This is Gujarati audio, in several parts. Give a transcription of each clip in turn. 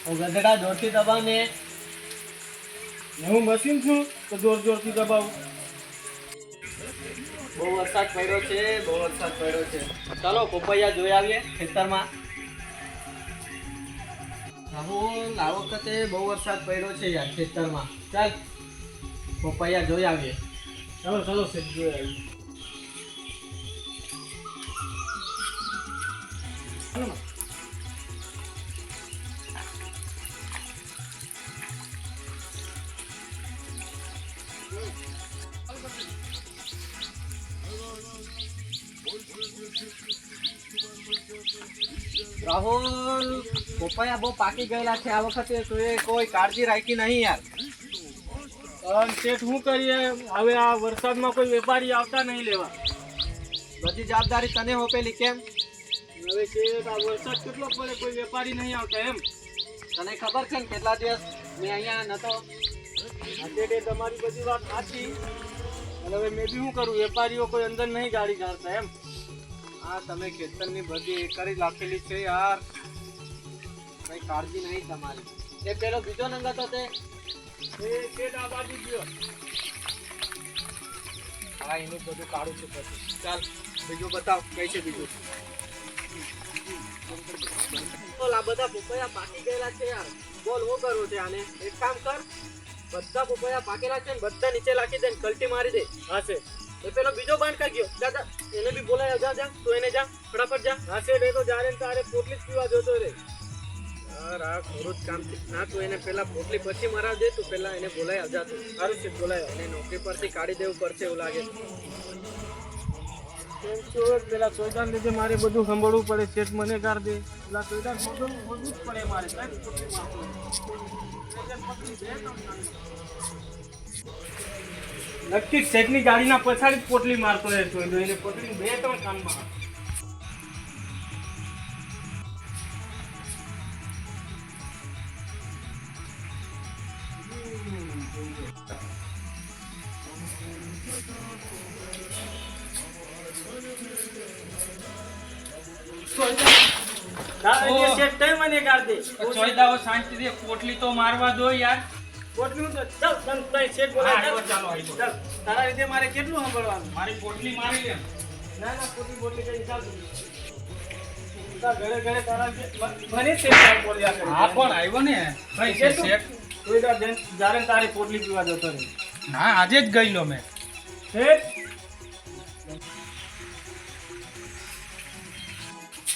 ગધેડા જોરથી દબાવ ને. હું મશીન છું તો જોરથી દબાવું. બહુ વરસાદ પડ્યો છે, બહુ વરસાદ પડ્યો છે. ચાલો પપૈયા જોઈ આવીએ ખેતરમાં. રાહુલ આ વખતે બહુ વરસાદ પડ્યો છે યાર ખેતરમાં. ચાલ પપૈયા જોઈ આવીએ. ચાલો સેટ જોઈ આવી. રાહુલ પપૈયા બહુ પાકી ગયેલા છે આ વખતે, તો એ કોઈ કાળજી રાખી નહીં યાર. શેઠ શું કરીએ હવે, આ વરસાદમાં કોઈ વેપારી આવતા નહીં લેવા. બધી જવાબદારી તને હોપેલી કેમ? હવે શેઠ આ વરસાદ કેટલો પડે, કોઈ વેપારી નહીં આવતા એમ. તને ખબર છે ને કેટલા દિવસ મેં અહીંયા નતો. આજે તમારી બધી વાત સાચી, અને હવે મેં બી શું કરું, વેપારીઓ કોઈ અંદર નહીં ગાડી કાઢતા એમ. હા તમે ખેતરની બધી એ કરી રાખેલી છે યાર, કઈ કાળજી નહીં તમારી. એ પેલો બીજો નંબર તો તે શેઠ આ બાજુ ગયો. હા એનું બધું કાઢું છે પછી. ચાલ બીજું બતાવ કઈ છે બીજું. બોલ આ બધા પપૈયા પાકી ગયેલા છે યાર, બોલ શું કરવું છે આને? એક કામ કર, બધા પપૈયા પાકેલા છે ને બધા નીચે રાખી દે ને કલટી મારી દે. હા છે એ પેલો બીજો બાંધ કરી ગયો, જા જા એને બી બોલાય. જા તો એને જા ફટાફટ જા. હા છે તો જાણે ને તારે પોટલી જ પીવા જોતો રે. યાર આ ખોરું જ કામ છે ના. તું એને પેલા પોટલી પછી મરાવ દે, તું પેલા એને બોલાય આવજા. તું સારું છે બોલાય. એને નોકરી પરથી કાઢી દેવું પડશે એવું લાગે. પેલા સોયદાન લીધે મારે બધું સંભાળવું પડે. શેઠ મને ગાર દે, પેલા સોયદાન બધું જ પડે મારે. નક્કી શેઠની ગાડીના પછાડી જ પોટલી મારતો રહે સોયદો, એને પકડીને 2-3 કાનમાં. શેઠ તઈ મને ગાર દે. ચોયદાઓ શાંતિથી પોટલી તો મારવા દો યાર. પોટલી તો ચાલ તને તઈ શેઠ બોલાય. હા, ચાલો, આવો. ચાલ તારા રીતે મારે કેટલું સાંભળવાનું? મારી પોટલી મારી લે. ના પોટલી કઈ ચાલ. તાર ઘરે તારા મને શેઠ બોલ્યા કરે. હા પણ આવ્યો ને ભાઈ છે શેઠ. તું જારે તારી પોટલી પીવા જતો રહે. હા આજે જ ગયેલો મેં.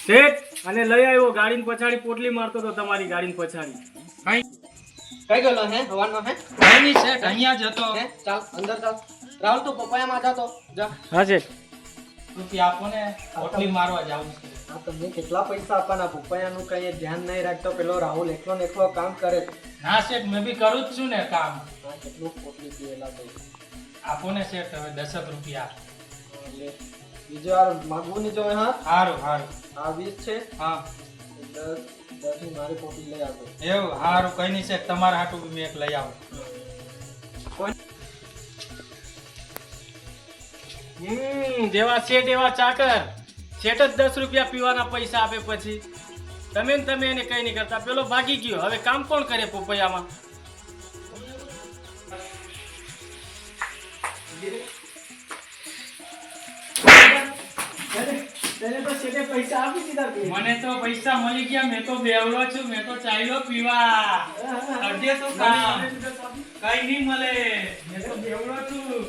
શેઠ અને લઈ આવ્યો, ગાડીની પછાડી પોટલી મારતો તો તમારી ગાડીની પછાડી. કઈ ગયેલો હે હવાનો હે? કઈ નહીં શેઠ, અહીંયા જ હતો. હે ચાલ અંદર ચાલ. રાહુલ તું પપૈયામાં જાતો જા. હા શેઠ. રૂપિયા આપો ને, પોટલી મારવા જાવું છે. હા તમને કેટલા પૈસા આપવાના? પપૈયાનું કઈ ધ્યાન નહીં રાખતો પેલો રાહુલ. એકલો કામ કરે. ના શેઠ મેં બી કરું જ છું ને કામ. હા કેટલું પોટલી પીએલા ભાઈ. આપો ને શેઠ હવે 10 રૂપિયા. એટલે બીજો વાર માગવું નહીં જોઈએ. હા સારું સારું. આ 20 છે. હા 10 ની મારી પોટલી લઈ આવજો. એવું સારું, કઈ નહીં શેઠ, તમારા હાટું બી મેં એક લઈ આવું. જેવા શેઠ એવા ચાકર. શેઠ જ 10 રૂપિયા પીવાના પૈસા આપે પછી તમે એને કઈ નહીં કરતા. પેલો ભાગી ગયો, હવે કામ કોણ કરે પપૈયામાં? પૈસા આપી દીધા. મને તો પૈસા મળી ગયા, મેં તો બેવલો છું, મેં તો ચાલ્યો પીવા. અડધે તો કામ કઈ નહીં મળે, મેં તો બેવલો છું.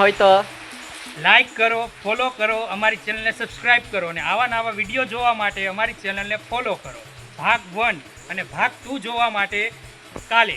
હોય તો લાઈક કરો, ફોલો કરો, અમારી ચેનલને સબસ્ક્રાઇબ કરો અને આવા નવા વિડીયો જોવા માટે અમારી ચેનલને ફોલો કરો. ભાગ 1 અને ભાગ 2 જોવા માટે કાલે